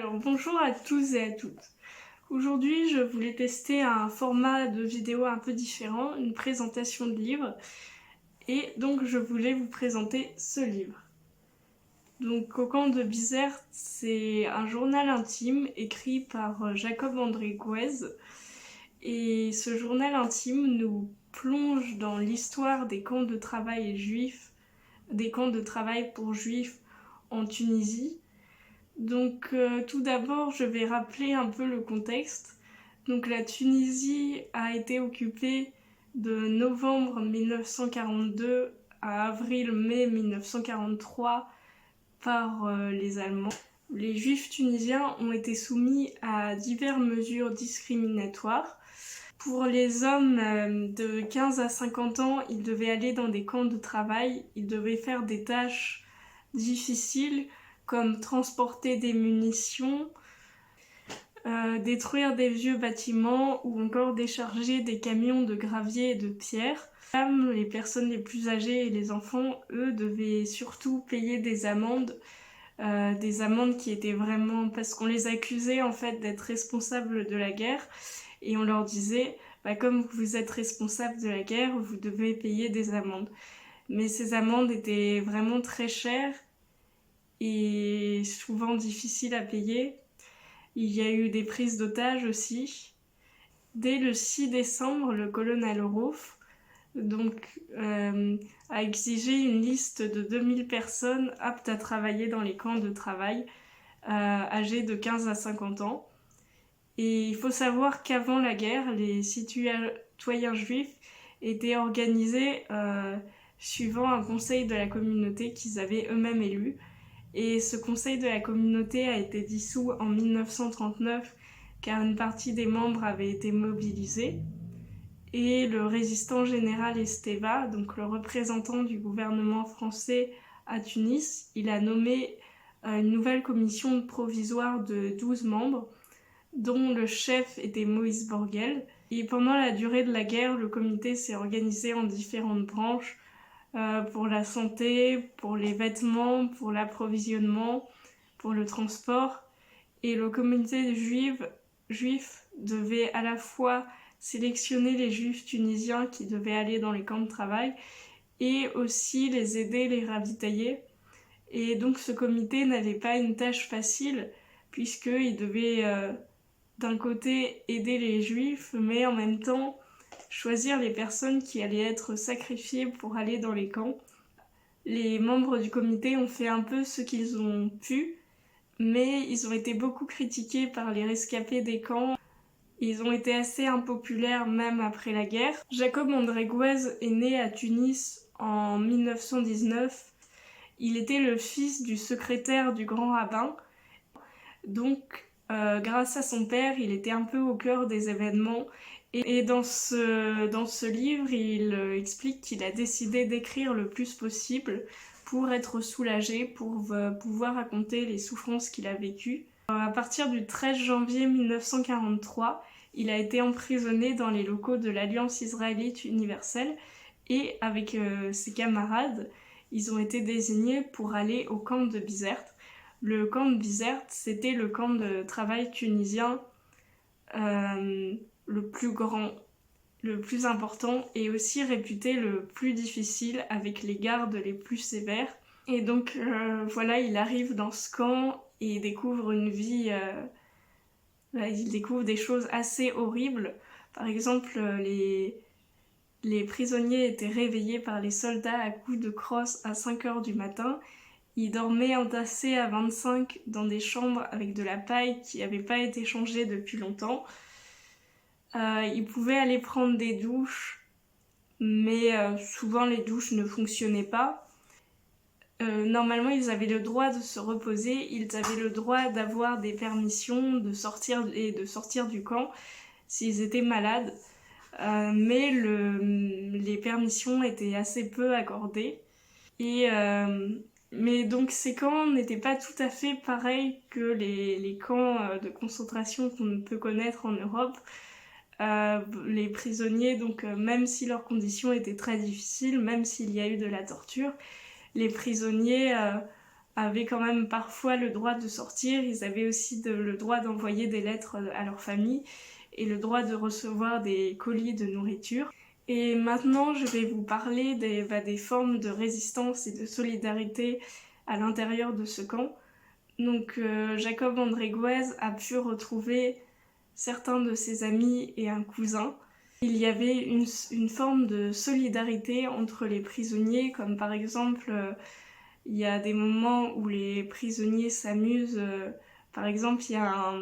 Alors bonjour à tous et à toutes. Aujourd'hui je voulais tester un format de vidéo un peu différent, une présentation de livre. Et donc je voulais vous présenter ce livre. Donc Cocon de Bizerte, c'est un journal intime écrit par Jacob-André Gouez. Et ce journal intime nous plonge dans l'histoire des camps de travail juifs, des camps de travail pour juifs en Tunisie. Donc tout d'abord, je vais rappeler un peu le contexte. Donc la Tunisie a été occupée de novembre 1942 à avril-mai 1943 par les Allemands. Les Juifs tunisiens ont été soumis à diverses mesures discriminatoires. Pour les hommes de 15 à 50 ans, ils devaient aller dans des camps de travail, ils devaient faire des tâches difficiles comme transporter des munitions, détruire des vieux bâtiments ou encore décharger des camions de gravier et de pierres. Les femmes, les personnes les plus âgées et les enfants, eux, devaient surtout payer des amendes qui étaient vraiment... parce qu'on les accusait en fait d'être responsables de la guerre et on leur disait comme vous êtes responsable de la guerre, vous devez payer des amendes. Mais ces amendes étaient vraiment très chères et souvent difficiles à payer. Il y a eu des prises d'otages aussi. Dès le 6 décembre, le colonel Rouf a exigé une liste de 2000 personnes aptes à travailler dans les camps de travail, âgées de 15 à 50 ans. Et il faut savoir qu'avant la guerre, les citoyens juifs étaient organisés suivant un conseil de la communauté qu'ils avaient eux-mêmes élu. Et ce conseil de la communauté a été dissous en 1939 car une partie des membres avait été mobilisée. Et le résistant général Esteva, donc le représentant du gouvernement français à Tunis, il a nommé une nouvelle commission provisoire de 12 membres, dont le chef était Moïse Borgel. Et pendant la durée de la guerre, le comité s'est organisé en différentes branches pour la santé, pour les vêtements, pour l'approvisionnement, pour le transport. Et le comité juif devait à la fois sélectionner les juifs tunisiens qui devaient aller dans les camps de travail et aussi les aider, les ravitailler. Et donc ce comité n'avait pas une tâche facile puisqu'il devait d'un côté aider les juifs mais en même temps choisir les personnes qui allaient être sacrifiées pour aller dans les camps. Les membres du comité ont fait un peu ce qu'ils ont pu, mais ils ont été beaucoup critiqués par les rescapés des camps. Ils ont été assez impopulaires même après la guerre. Jacob-André Gouez est né à Tunis en 1919. Il était le fils du secrétaire du grand rabbin. Donc, grâce à son père, il était un peu au cœur des événements. Et dans ce livre, il explique qu'il a décidé d'écrire le plus possible pour être soulagé, pour pouvoir raconter les souffrances qu'il a vécues. À partir du 13 janvier 1943, il a été emprisonné dans les locaux de l'Alliance israélite universelle et avec ses camarades, ils ont été désignés pour aller au camp de Bizerte. Le camp de Bizerte, c'était le camp de travail tunisien le plus grand, le plus important et aussi réputé le plus difficile avec les gardes les plus sévères. Et donc voilà, il arrive dans ce camp et il découvre une vie, il découvre des choses assez horribles. Par exemple, les prisonniers étaient réveillés par les soldats à coups de crosse à 5h du matin. Ils dormaient entassés à 25 dans des chambres avec de la paille qui n'avait pas été changée depuis longtemps. Ils pouvaient aller prendre des douches, mais souvent les douches ne fonctionnaient pas. Normalement, ils avaient le droit de se reposer, ils avaient le droit d'avoir des permissions de sortir du camp s'ils étaient malades. Mais les permissions étaient assez peu accordées. Mais donc ces camps n'étaient pas tout à fait pareils que les camps de concentration qu'on peut connaître en Europe. Les prisonniers, même si leurs conditions étaient très difficiles, même s'il y a eu de la torture, les prisonniers avaient quand même parfois le droit de sortir, ils avaient aussi le droit d'envoyer des lettres à leur famille et le droit de recevoir des colis de nourriture. Et maintenant, je vais vous parler des formes de résistance et de solidarité à l'intérieur de ce camp. Donc, Jacob André Gouez a pu retrouver certains de ses amis et un cousin. Il y avait une forme de solidarité entre les prisonniers, comme par exemple, il y a des moments où les prisonniers s'amusent. Par exemple, il y a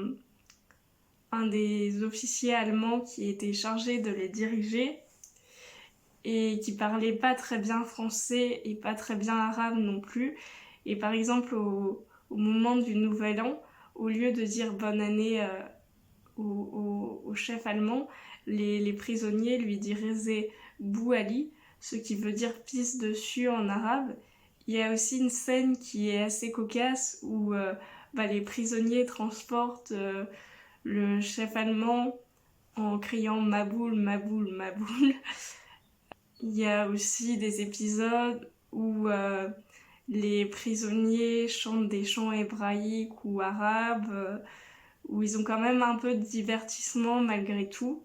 un des officiers allemands qui était chargé de les diriger et qui parlait pas très bien français et pas très bien arabe non plus. Et par exemple, au moment du Nouvel An, au lieu de dire bonne année au chef allemand, les prisonniers lui disaient Bou Ali, ce qui veut dire pisse dessus en arabe. Il y a aussi une scène qui est assez cocasse où les prisonniers transportent le chef allemand en criant Maboul, Maboul, Maboul. Il y a aussi des épisodes où les prisonniers chantent des chants hébraïques ou arabes, où ils ont quand même un peu de divertissement malgré tout.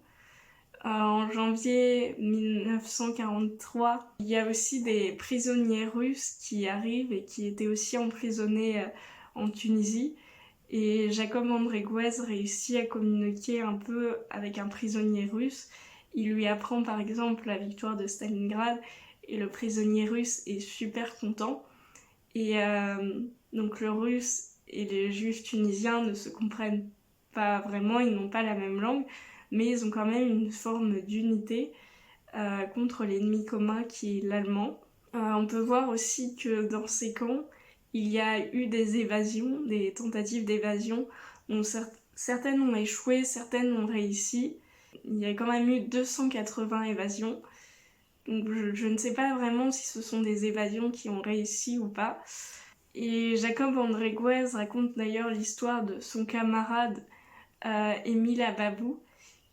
En janvier 1943, il y a aussi des prisonniers russes qui arrivent et qui étaient aussi emprisonnés en Tunisie. Et Jacob André Gouez réussit à communiquer un peu avec un prisonnier russe. Il lui apprend par exemple la victoire de Stalingrad et le prisonnier russe est super content. Et donc le russe et les juifs tunisiens ne se comprennent pas vraiment, ils n'ont pas la même langue, mais ils ont quand même une forme d'unité contre l'ennemi commun qui est l'allemand. On peut voir aussi que dans ces camps, il y a eu des évasions, des tentatives d'évasion. Certaines ont échoué, certaines ont réussi. Il y a quand même eu 280 évasions. Donc je ne sais pas vraiment si ce sont des évasions qui ont réussi ou pas. Et Jacob André Gouez raconte d'ailleurs l'histoire de son camarade Émile Ababou,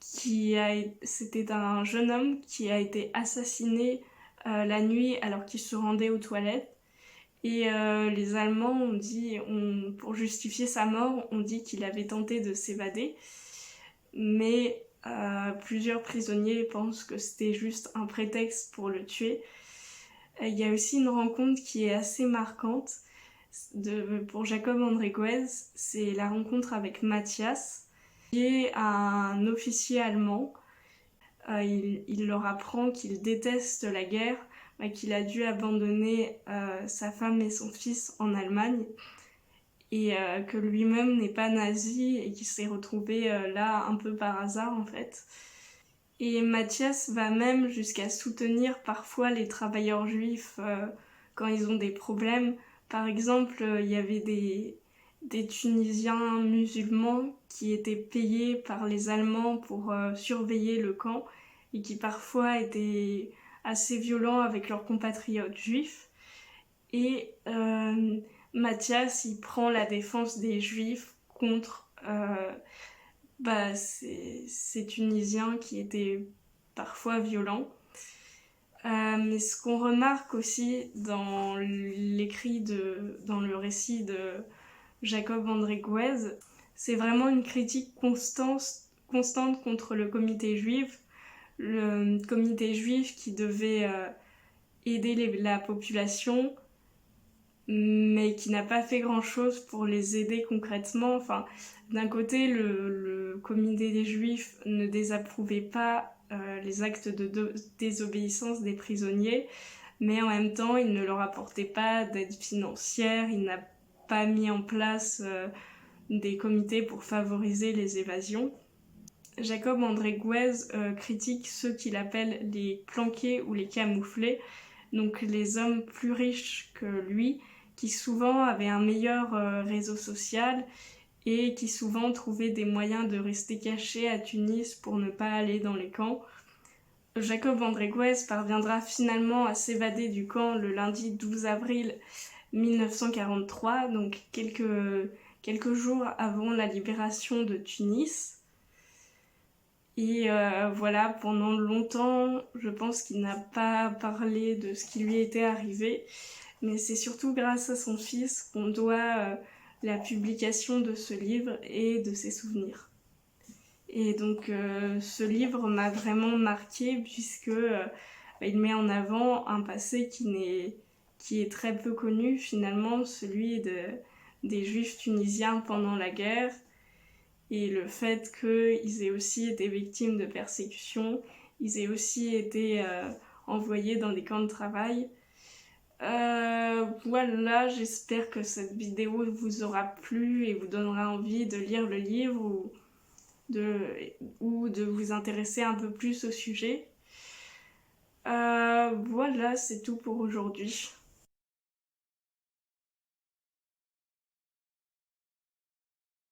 c'était un jeune homme qui a été assassiné la nuit alors qu'il se rendait aux toilettes. Et les Allemands pour justifier sa mort, on dit qu'il avait tenté de s'évader. Mais plusieurs prisonniers pensent que c'était juste un prétexte pour le tuer. Il y a aussi une rencontre qui est assez marquante pour Jacob André Gouez, c'est la rencontre avec Mathias, qui est un officier allemand. Il leur apprend qu'il déteste la guerre, qu'il a dû abandonner sa femme et son fils en Allemagne, et que lui-même n'est pas nazi et qu'il s'est retrouvé là un peu par hasard en fait. Et Mathias va même jusqu'à soutenir parfois les travailleurs juifs quand ils ont des problèmes. Par exemple, il y avait des Tunisiens musulmans qui étaient payés par les Allemands pour surveiller le camp et qui parfois étaient assez violents avec leurs compatriotes juifs. Et Mathias, il prend la défense des juifs contre ces Tunisiens qui étaient parfois violents. Mais ce qu'on remarque aussi dans le récit de Jacob André Gouez, c'est vraiment une critique constante contre le comité juif. Le comité juif qui devait aider la population, mais qui n'a pas fait grand-chose pour les aider concrètement. Enfin, d'un côté, le comité des Juifs ne désapprouvait pas les actes de désobéissance des prisonniers, mais en même temps, il ne leur apportait pas d'aide financière, il n'a pas mis en place des comités pour favoriser les évasions. Jacob André Gouez critique ceux qu'il appelle les planqués ou les camouflés, donc les hommes plus riches que lui, qui souvent avaient un meilleur réseau social et qui souvent trouvaient des moyens de rester cachés à Tunis pour ne pas aller dans les camps. Jacob André Gouez parviendra finalement à s'évader du camp le lundi 12 avril 1943, donc quelques jours avant la libération de Tunis. Et voilà, pendant longtemps, je pense qu'il n'a pas parlé de ce qui lui était arrivé. mais c'est surtout grâce à son fils qu'on doit la publication de ce livre et de ses souvenirs. Et donc ce livre m'a vraiment marquée puisque il met en avant un passé qui est très peu connu finalement, celui des Juifs tunisiens pendant la guerre, et le fait qu'ils aient aussi été victimes de persécutions, ils aient aussi été envoyés dans des camps de travail. Voilà, j'espère que cette vidéo vous aura plu et vous donnera envie de lire le livre ou de vous intéresser un peu plus au sujet. Voilà, c'est tout pour aujourd'hui.